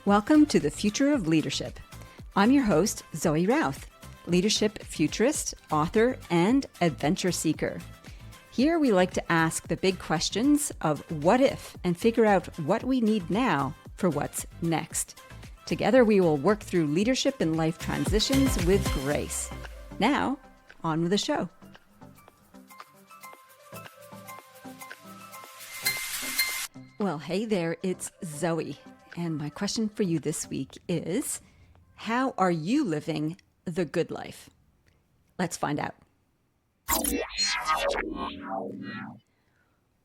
Welcome to the Future of Leadership. I'm your host, Zoë Routh, leadership futurist, author, and adventure seeker. Here we like to ask the big questions of what if and figure out what we need now for what's next. Together we will work through leadership and life transitions with grace. Now, on with the show. Well, hey there, it's Zoe. And my question for you this week is, how are you living the good life? Let's find out.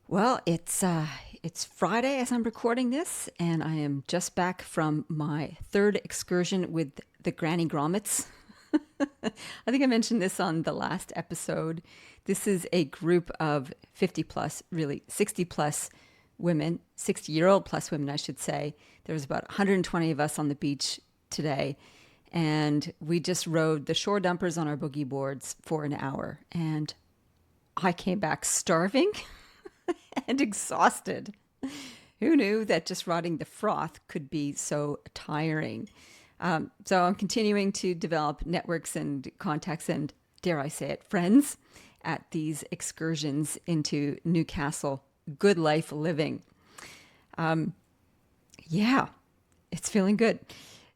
Well, it's Friday as I'm recording this, and I am just back from my third excursion with the Granny Grommets. I think I mentioned this on the last episode. This is a group of 50 plus, really 60 plus women, 60-year-old plus women, I should say. There was about 120 of us on the beach today, and we just rode the shore dumpers on our boogie boards for an hour, and I came back starving and exhausted. Who knew that just riding the froth could be so tiring? So I'm continuing to develop networks and contacts and, dare I say it, friends at these excursions into Newcastle good life living. Yeah, it's feeling good.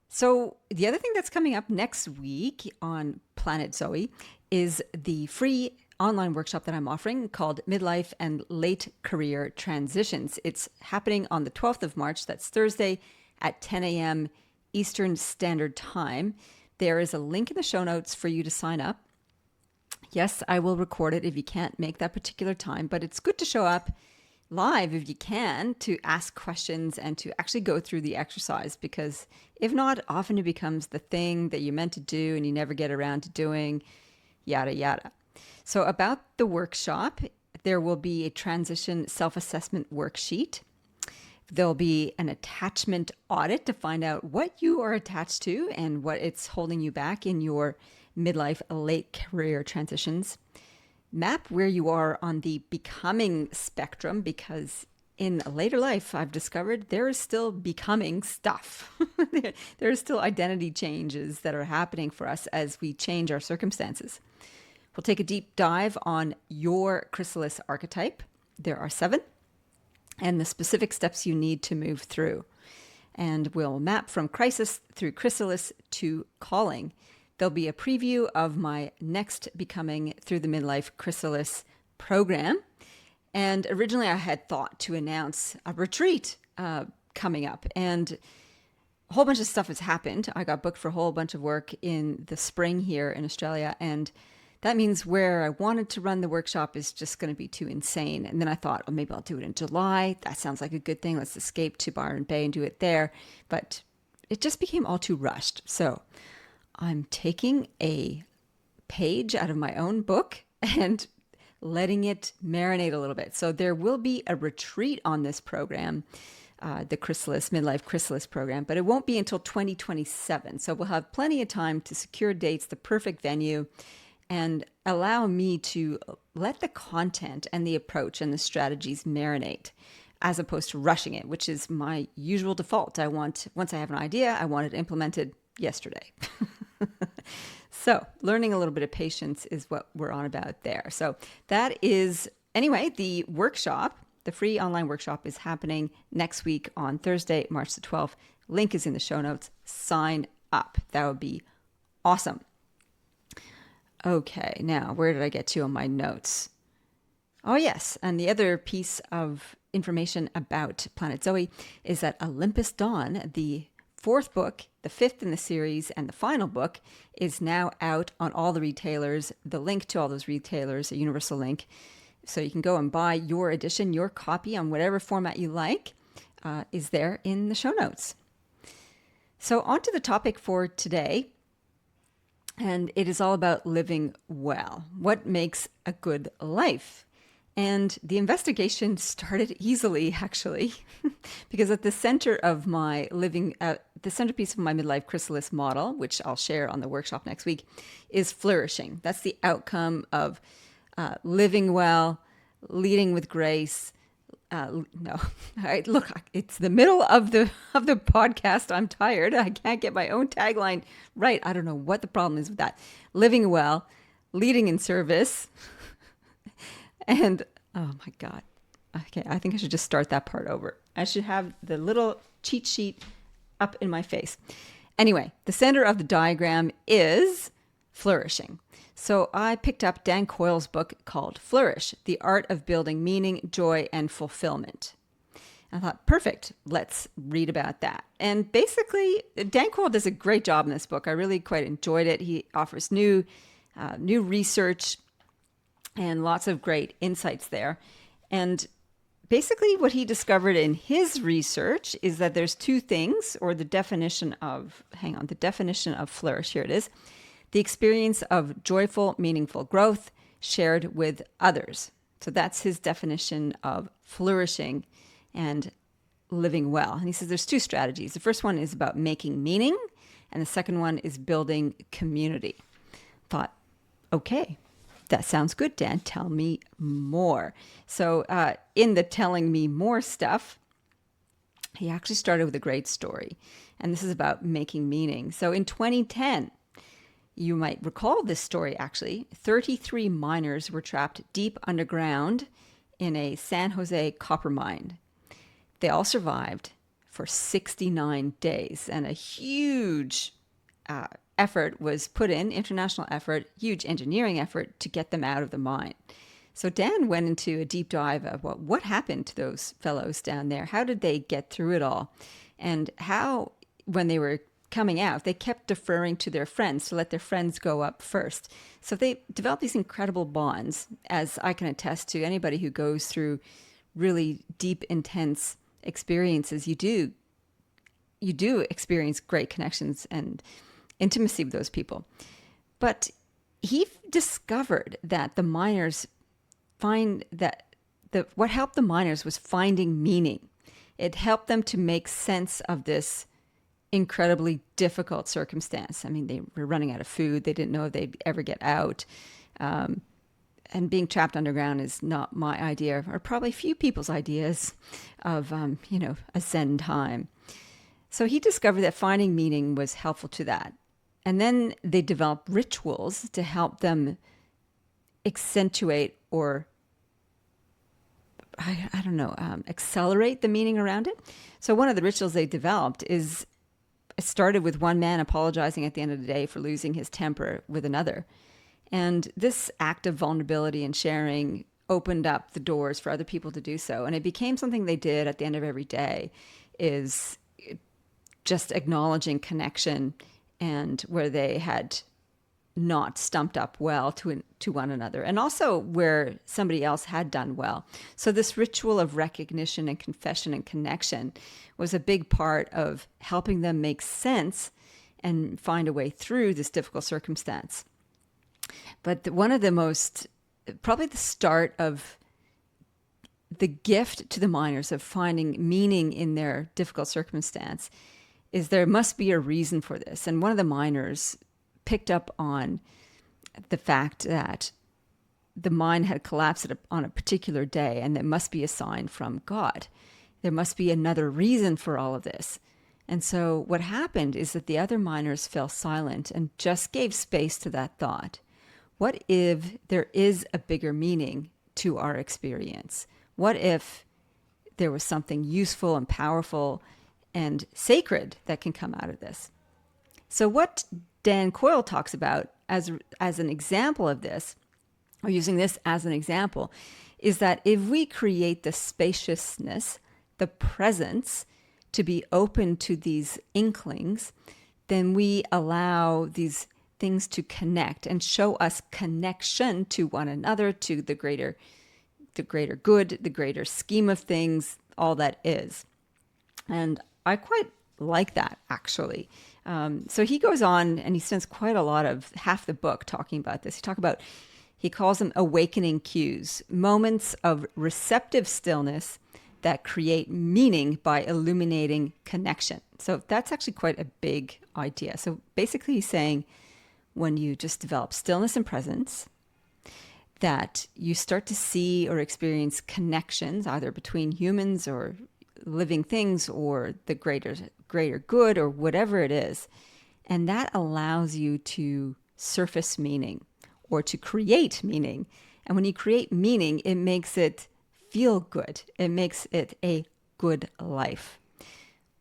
So the other thing that's coming up next week on Planet Zoe is the free online workshop that I'm offering called Midlife and Late Career Transitions. It's happening on the 12th of March. That's Thursday at 10 a.m. Eastern Standard Time. There is a link in the show notes for you to sign up. Yes, I will record it if you can't make that particular time, but it's good to show up live if you can to ask questions and to actually go through the exercise, because if not, often it becomes the thing that you meant to do and you never get around to doing, yada, yada. So about the workshop, there will be a transition self-assessment worksheet. There'll be an attachment audit to find out what you are attached to and what it's holding you back in your midlife late career transitions. Map where you are on the becoming spectrum, because in a later life, I've discovered there is still becoming stuff. There are still identity changes that are happening for us as we change our circumstances. We'll take a deep dive on your chrysalis archetype. There are 7, and the specific steps you need to move through. And we'll map from crisis through chrysalis to calling. There'll be a preview of my next Becoming Through the Midlife Chrysalis program. And originally I had thought to announce a retreat coming up. And a whole bunch of stuff has happened. I got booked for a whole bunch of work in the spring here in Australia. And that means where I wanted to run the workshop is just going to be too insane. And then I thought, oh, maybe I'll do it in July. That sounds like a good thing. Let's escape to Byron Bay and do it there. But it just became all too rushed. So I'm taking a page out of my own book and letting it marinate a little bit. So there will be a retreat on this program, the Chrysalis, Midlife Chrysalis program, but it won't be until 2027. So we'll have plenty of time to secure dates, the perfect venue, and allow me to let the content and the approach and the strategies marinate as opposed to rushing it, which is my usual default. Once I have an idea, I want it implemented yesterday. So learning a little bit of patience is what we're on about there. So that is, anyway, the workshop, the free online workshop is happening next week on Thursday, March the 12th. Link is in the show notes. Sign up. That would be awesome. Okay, now where did I get to on my notes? Oh yes, and the other piece of information about Planet Zoe is that Olympus Dawn, the 4th book, the 5th in the series, and the final book is now out on all the retailers. The link to all those retailers, a universal link, so you can go and buy your edition, your copy on whatever format you like, is there in the show notes. So on to the topic for today, and it is all about living well. What makes a good life? And the investigation started easily, actually, because at the center of my the centerpiece of my midlife chrysalis model, which I'll share on the workshop next week, is flourishing. That's the outcome of living well, leading with grace, no, look, it's the middle of the podcast. I'm tired. I can't get my own tagline right. I don't know what the problem is with that. Living well, leading in service, and oh my God. Okay, I think I should just start that part over. I should have the little cheat sheet up in my face. Anyway, the center of the diagram is flourishing. So I picked up Dan Coyle's book called Flourish, The Art of Building Meaning, Joy, and Fulfillment. I thought, perfect, let's read about that. And basically, Dan Coyle does a great job in this book. I really quite enjoyed it. He offers new research and lots of great insights there. And basically what he discovered in his research is that there's two things, or the definition of flourish, here it is. The experience of joyful, meaningful growth shared with others. So that's his definition of flourishing and living well. And he says there's two strategies. The first one is about making meaning, and the second one is building community. Thought, okay, that sounds good, Dan. Tell me more. So in the telling me more stuff, he actually started with a great story. And this is about making meaning. So in 2010, you might recall this story actually, 33 miners were trapped deep underground in a San Jose copper mine. They all survived for 69 days, and a huge effort was put in, international effort, huge engineering effort to get them out of the mine. So Dan went into a deep dive of what happened to those fellows down there. How did they get through it all? And how, when they were coming out, they kept deferring to their friends to let their friends go up first. So they developed these incredible bonds, as I can attest to. Anybody who goes through really deep, intense experiences, you do experience great connections and intimacy with those people. But he discovered that the miners what helped the miners was finding meaning. It helped them to make sense of this incredibly difficult circumstance. I mean, they were running out of food. They didn't know if they'd ever get out. And being trapped underground is not my idea, or probably few people's ideas of, a Zen time. So he discovered that finding meaning was helpful to that. And then they developed rituals to help them accentuate or, accelerate the meaning around it. So one of the rituals they developed it started with one man apologizing at the end of the day for losing his temper with another. And this act of vulnerability and sharing opened up the doors for other people to do so. And it became something they did at the end of every day, is just acknowledging connection and where they had not stumped up well to one another, and also where somebody else had done well. So this ritual of recognition and confession and connection was a big part of helping them make sense and find a way through this difficult circumstance. But one of the probably the start of the gift to the miners of finding meaning in their difficult circumstance is there must be a reason for this. And one of the miners picked up on the fact that the mine had collapsed on a particular day, and there must be a sign from God. There must be another reason for all of this. And so what happened is that the other miners fell silent and just gave space to that thought. What if there is a bigger meaning to our experience? What if there was something useful and powerful and sacred that can come out of this? So what Dan Coyle talks about as an example of this, or using this as an example, is that if we create the spaciousness, the presence to be open to these inklings, then we allow these things to connect and show us connection to one another, to the greater good, the greater scheme of things, all that is. And I quite like that, actually. So he goes on and he spends quite a lot of half the book talking about this. He calls them awakening cues, moments of receptive stillness that create meaning by illuminating connection. So that's actually quite a big idea. So basically he's saying when you just develop stillness and presence, that you start to see or experience connections either between humans or living things or the greater good or whatever it is. And that allows you to surface meaning or to create meaning. And when you create meaning, it makes it feel good. It makes it a good life.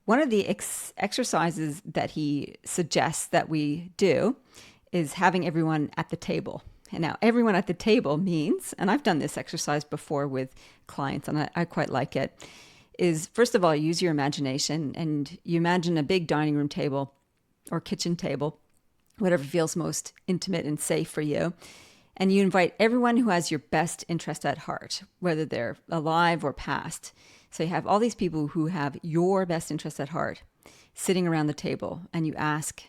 One of the exercises that he suggests that we do is having everyone at the table. And now everyone at the table means, and I've done this exercise before with clients and I quite like it, is first of all, use your imagination and you imagine a big dining room table or kitchen table, whatever feels most intimate and safe for you. And you invite everyone who has your best interest at heart, whether they're alive or past. So you have all these people who have your best interest at heart sitting around the table and you ask,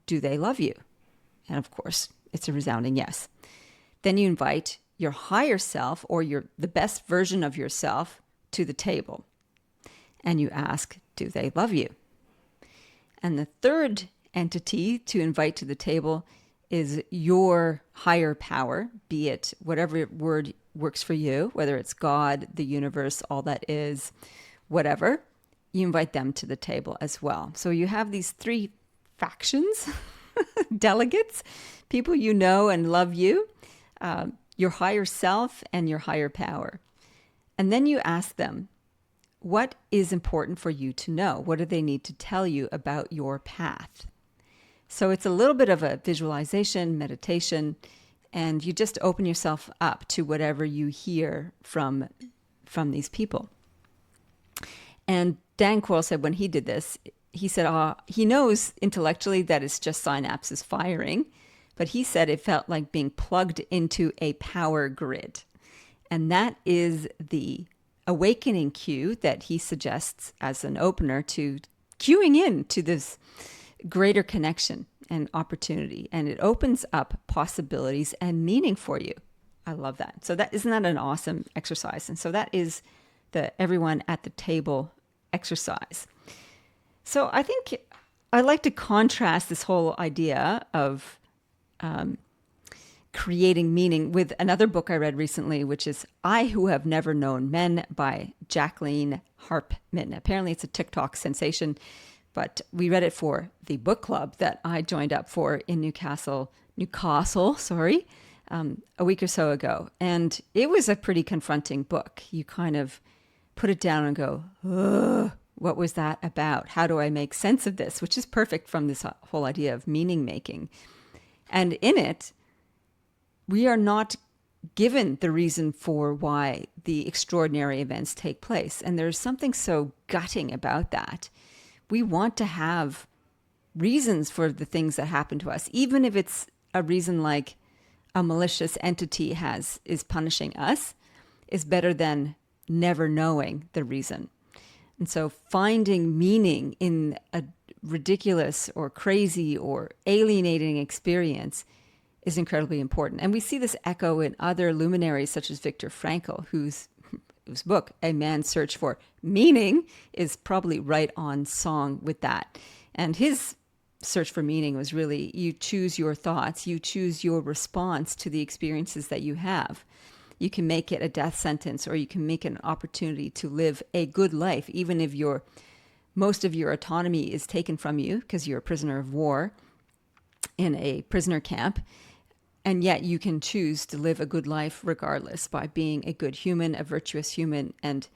do they love you? And of course, it's a resounding yes. Then you invite your higher self or the best version of yourself to the table. And you ask, do they love you? And the third entity to invite to the table is your higher power, be it whatever word works for you, whether it's God, the universe, all that is, whatever. You invite them to the table as well. So you have these three factions, delegates, people you know and love you, your higher self and your higher power. And then you ask them, what is important for you to know? What do they need to tell you about your path? So it's a little bit of a visualization, meditation, and you just open yourself up to whatever you hear from these people. And Dan Coyle said when he did this, he said he knows intellectually that it's just synapses firing, but he said it felt like being plugged into a power grid. And that is the awakening cue that he suggests as an opener to cueing in to this greater connection and opportunity. And it opens up possibilities and meaning for you. I love that. So isn't that an awesome exercise? And so that is the everyone at the table exercise. So I think I like to contrast this whole idea of creating meaning with another book I read recently, which is I Who Have Never Known Men by Jacqueline Harpman. Apparently it's a TikTok sensation, but we read it for the book club that I joined up for in Newcastle, a week or so ago. And it was a pretty confronting book. You kind of put it down and go, ugh, what was that about? How do I make sense of this? Which is perfect from this whole idea of meaning making. And in it, we are not given the reason for why the extraordinary events take place. And there's something so gutting about that. We want to have reasons for the things that happen to us, even if it's a reason like a malicious entity is punishing us, is better than never knowing the reason. And so finding meaning in a ridiculous or crazy or alienating experience is incredibly important. And we see this echo in other luminaries such as Viktor Frankl, whose book, A Man's Search for Meaning, is probably right on song with that. And his search for meaning was really, you choose your thoughts, you choose your response to the experiences that you have. You can make it a death sentence, or you can make it an opportunity to live a good life, even if most of your autonomy is taken from you because you're a prisoner of war in a prisoner camp. And yet you can choose to live a good life regardless by being a good human, a virtuous human, and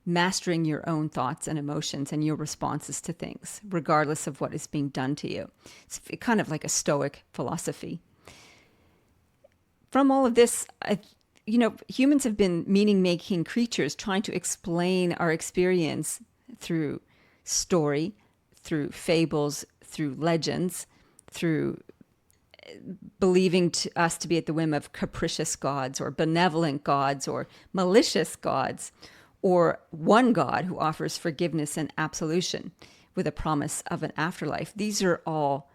mastering your own thoughts and emotions and your responses to things, regardless of what is being done to you. It's kind of like a Stoic philosophy. From all of this, humans have been meaning-making creatures trying to explain our experience through story, through fables, through legends, through believing us to be at the whim of capricious gods or benevolent gods or malicious gods, or one God who offers forgiveness and absolution with a promise of an afterlife. These are all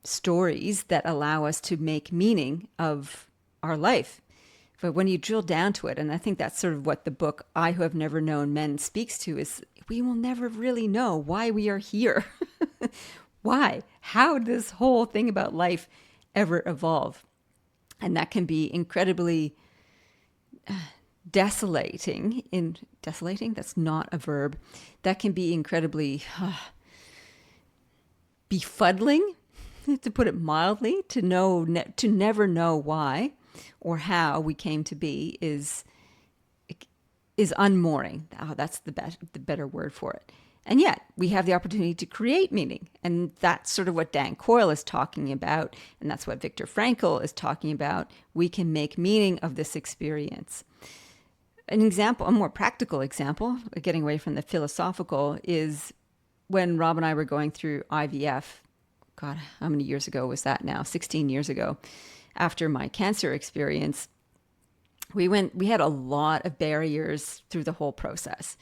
stories that allow us to make meaning of our life. But when you drill down to it, and I think that's sort of what the book I Who Have Never Known Men speaks to, is we will never really know why we are here. Why? How did this whole thing about life ever evolve? And that can be incredibly desolating. Desolating, that's not a verb. That can be incredibly befuddling, to put it mildly. To never know why or how we came to be is unmooring. Oh, that's the better word for it. And yet we have the opportunity to create meaning. And that's sort of what Dan Coyle is talking about. And that's what Viktor Frankl is talking about. We can make meaning of this experience. An example, a more practical example, getting away from the philosophical, is when Rob and I were going through IVF. God, how many years ago was that now? 16 years ago. After my cancer experience, we had a lot of barriers through the whole process.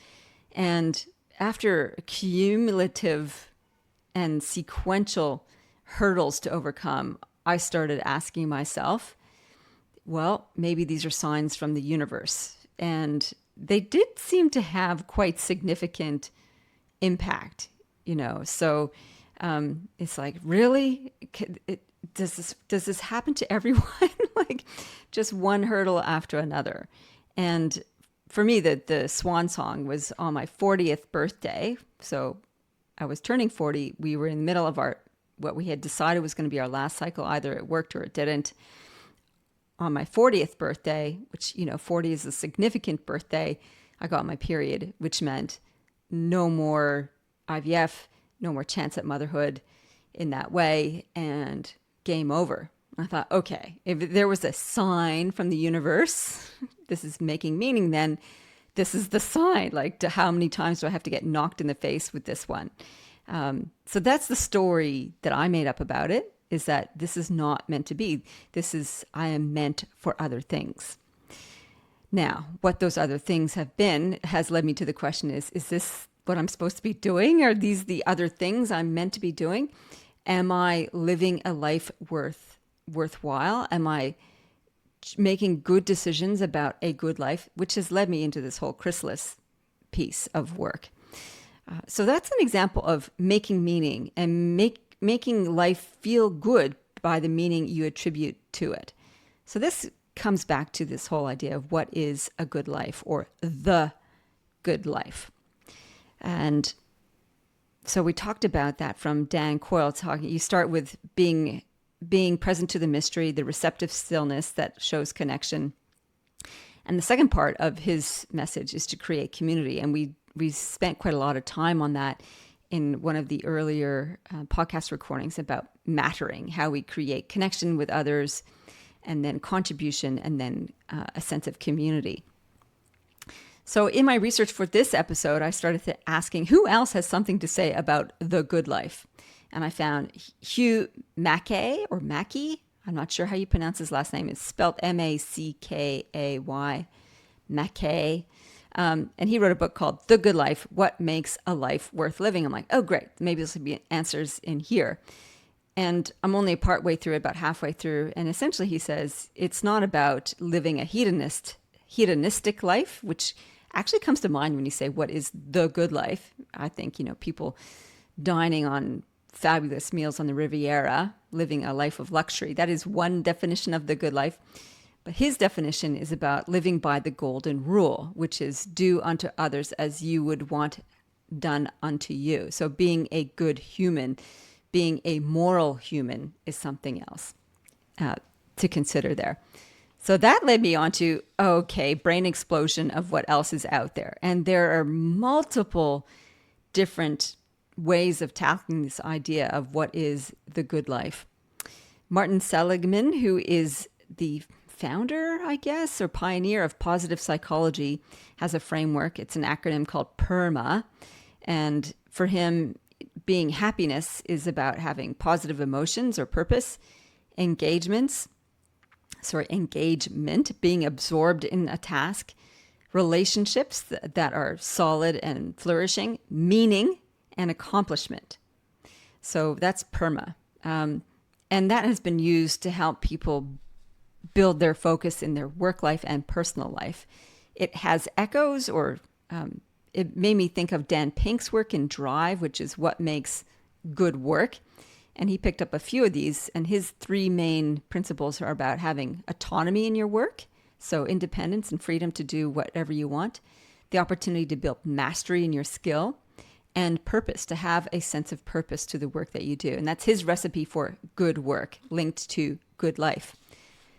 And after cumulative and sequential hurdles to overcome, I started asking myself, well, maybe these are signs from the universe. And they did seem to have quite significant impact, So it's like, really? Does this happen to everyone? Like just one hurdle after another. And for me, the swan song was on my 40th birthday. So I was turning 40. We were in the middle of what we had decided was going to be our last cycle. Either it worked or it didn't. On my 40th birthday, which, 40 is a significant birthday, I got my period, which meant no more IVF, no more chance at motherhood in that way, and game over. I thought, okay, if there was a sign from the universe, this is making meaning, then this is the sign. Like, how many times do I have to get knocked in the face with this one? So that's the story that I made up about it, is that this is not meant to be. I am meant for other things. Now, what those other things have been has led me to the question is this what I'm supposed to be doing? Are these the other things I'm meant to be doing? Am I living a life worthwhile? Am I making good decisions about a good life? Which has led me into this whole chrysalis piece of work. So that's an example of making meaning and making life feel good by the meaning you attribute to it. So this comes back to this whole idea of what is a good life or the good life. And so we talked about that from Dan Coyle talking. You start with being present to the mystery, the receptive stillness that shows connection. And the second part of his message is to create community. And we spent quite a lot of time on that in one of the earlier podcast recordings about mattering, how we create connection with others, and then contribution, and then a sense of community. So in my research for this episode, I started asking who else has something to say about the good life. And I found Hugh Mackay or Mackay. I'm not sure how you pronounce his last name. It's spelled Mackay, Mackay. And he wrote a book called The Good Life, What Makes a Life Worth Living. I'm like, oh, great. Maybe this will be answers in here. And I'm only partway through it, about halfway through. And essentially he says, it's not about living a hedonistic life, which actually comes to mind when you say, what is the good life? I think, people dining on fabulous meals on the Riviera, living a life of luxury. That is one definition of the good life. But his definition is about living by the golden rule, which is do unto others as you would want done unto you. So being a good human, being a moral human is something else to consider there. So that led me on to, okay, brain explosion of what else is out there. And there are multiple different ways of tackling this idea of what is the good life. Martin Seligman, who is the founder, I guess, or pioneer of positive psychology, has a framework. It's an acronym called PERMA. And for him, being happiness is about having positive emotions or purpose, engagement, being absorbed in a task, relationships that are solid and flourishing, meaning, and accomplishment. So that's PERMA. And that has been used to help people build their focus in their work life and personal life. It has echoes, or it made me think of Dan Pink's work in Drive, which is what makes good work. And he picked up a few of these, and his three main principles are about having autonomy in your work, so independence and freedom to do whatever you want, the opportunity to build mastery in your skill, and purpose, to have a sense of purpose to the work that you do. And that's his recipe for good work, linked to good life.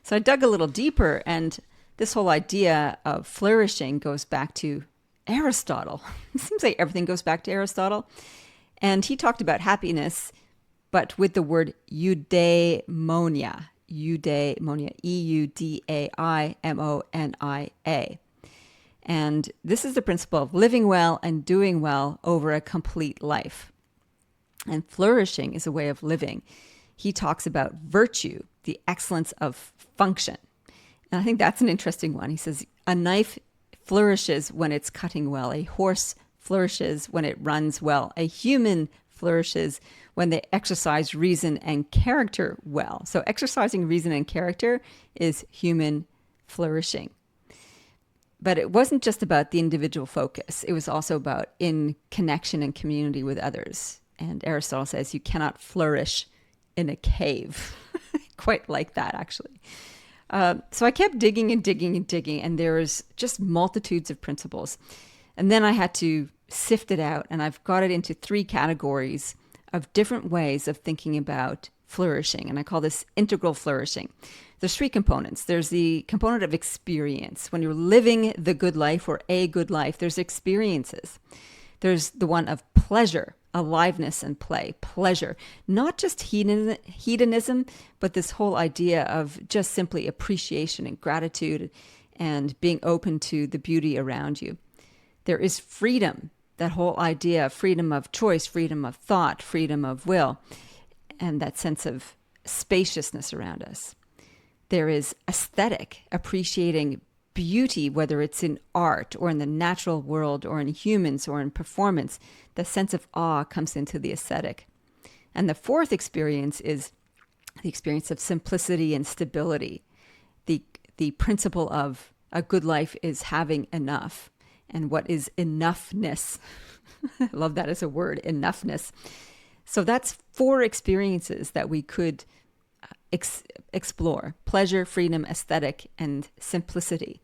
So I dug a little deeper, and this whole idea of flourishing goes back to Aristotle. It seems like everything goes back to Aristotle. And he talked about happiness, but with the word eudaimonia, eudaimonia. And this is the principle of living well and doing well over a complete life. And flourishing is a way of living. He talks about virtue, the excellence of function. And I think that's an interesting one. He says, a knife flourishes when it's cutting well. A horse flourishes when it runs well. A human flourishes when they exercise reason and character well. So exercising reason and character is human flourishing. But it wasn't just about the individual focus. It was also about in connection and community with others. And Aristotle says you cannot flourish in a cave. Quite like that, actually. So I kept digging and digging and digging, and there was just multitudes of principles. And then I had to sift it out, and I've got it into three categories of different ways of thinking about flourishing. And I call this integral flourishing. There's three components. There's the component of experience. When you're living the good life or a good life, there's experiences. There's the one of pleasure, aliveness and play, pleasure. Not just hedonism, but this whole idea of just simply appreciation and gratitude and being open to the beauty around you. There is freedom, that whole idea of freedom of choice, freedom of thought, freedom of will, and that sense of spaciousness around us. There is aesthetic, appreciating beauty, whether it's in art or in the natural world or in humans or in performance. The sense of awe comes into the aesthetic. And the fourth experience is the experience of simplicity and stability. The principle of a good life is having enough. And what is enoughness? I love that as a word, enoughness. So that's four experiences that we could explore: pleasure, freedom, aesthetic, and simplicity.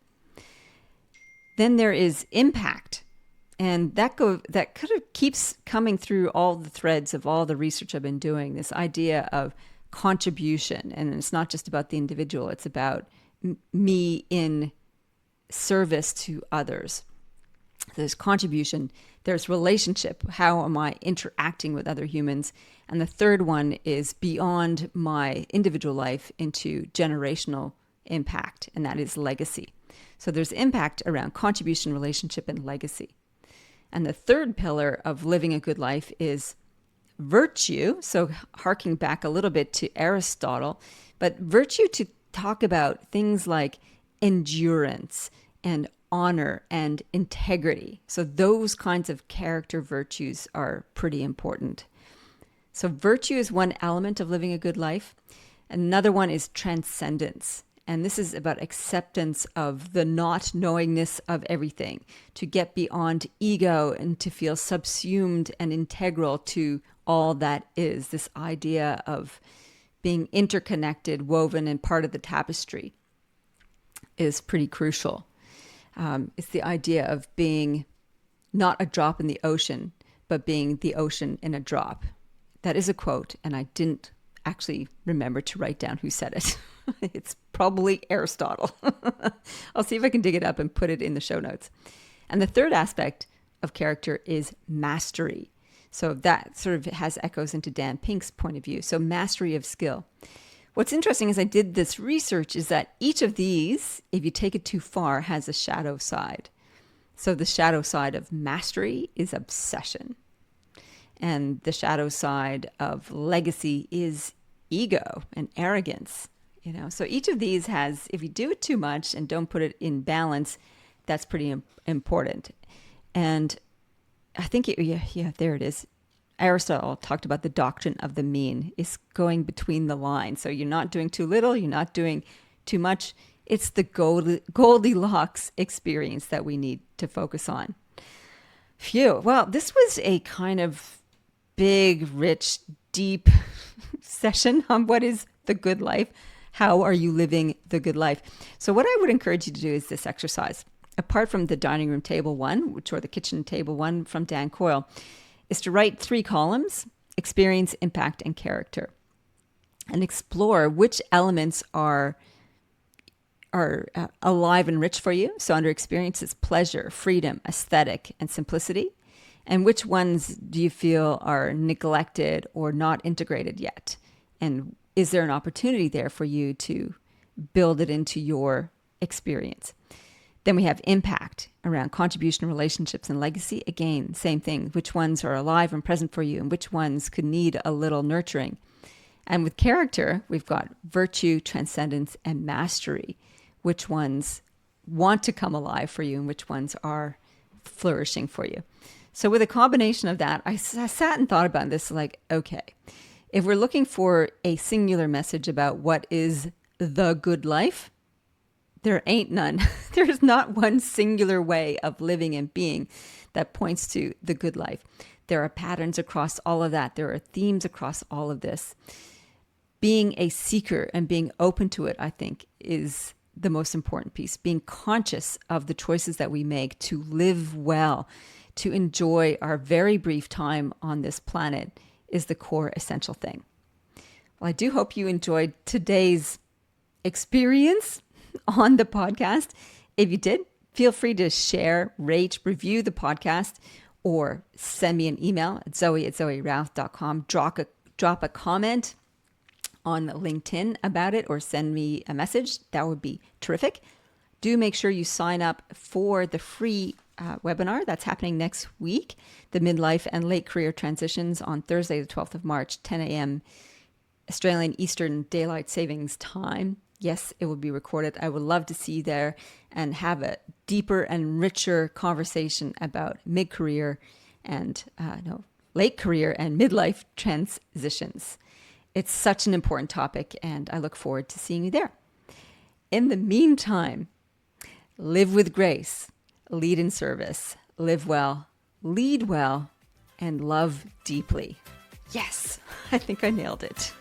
Then there is impact, and that kind of keeps coming through all the threads of all the research I've been doing. This idea of contribution, and it's not just about the individual; it's about me in service to others. There's contribution. There's relationship. How am I interacting with other humans? And the third one is beyond my individual life into generational impact, and that is legacy. So there's impact around contribution, relationship, and legacy. And the third pillar of living a good life is virtue. So harking back a little bit to Aristotle, but virtue to talk about things like endurance and honor and integrity. So those kinds of character virtues are pretty important. So virtue is one element of living a good life. Another one is transcendence. And this is about acceptance of the not knowingness of everything, to get beyond ego and to feel subsumed and integral to all that is. This idea of being interconnected, woven, and part of the tapestry is pretty crucial. It's the idea of being not a drop in the ocean, but being the ocean in a drop. That is a quote, and I didn't actually remember to write down who said it. It's probably Aristotle. I'll see if I can dig it up and put it in the show notes. And the third aspect of character is mastery. So that sort of has echoes into Dan Pink's point of view. So mastery of skill. What's interesting as I did this research is that each of these, if you take it too far, has a shadow side. So the shadow side of mastery is obsession. And the shadow side of legacy is ego and arrogance. So each of these has, if you do it too much and don't put it in balance, that's pretty important. And I think, there it is. Aristotle talked about the doctrine of the mean, is going between the lines. So you're not doing too little, you're not doing too much. It's the Goldilocks experience that we need to focus on. Phew. Well, this was a kind of big, rich, deep session on what is the good life. How are you living the good life? So what I would encourage you to do is this exercise. Apart from the dining room table one, or the kitchen table one from Dan Coyle, is to write 3 columns: experience, impact, and character, and explore which elements are alive and rich for you. So under experience is pleasure, freedom, aesthetic, and simplicity. And which ones do you feel are neglected or not integrated yet? And is there an opportunity there for you to build it into your experience? Then we have impact around contribution, relationships, and legacy. Again, same thing. Which ones are alive and present for you, and which ones could need a little nurturing? And with character, we've got virtue, transcendence, and mastery. Which ones want to come alive for you, and which ones are flourishing for you? So with a combination of that, I sat and thought about this, like, okay, if we're looking for a singular message about what is the good life, there ain't none. There's not one singular way of living and being that points to the good life. There are patterns across all of that. There are themes across all of this. Being a seeker and being open to it, I think, is the most important piece. Being conscious of the choices that we make to live well, to enjoy our very brief time on this planet, is the core essential thing. Well, I do hope you enjoyed today's experience on the podcast. If you did, feel free to share, rate, review the podcast, or send me an email at zoe@zoerouth.com. Drop a comment on LinkedIn about it, or send me a message. That would be terrific. Do make sure you sign up for the free webinar that's happening next week, the Midlife and Late Career Transitions, on Thursday, the 12th of March, 10 a.m. Australian Eastern Daylight Savings Time. Yes, it will be recorded. I would love to see you there and have a deeper and richer conversation about mid-career and late career and midlife transitions. It's such an important topic, and I look forward to seeing you there. In the meantime, live with grace, lead in service, live well, lead well, and love deeply. Yes, I think I nailed it.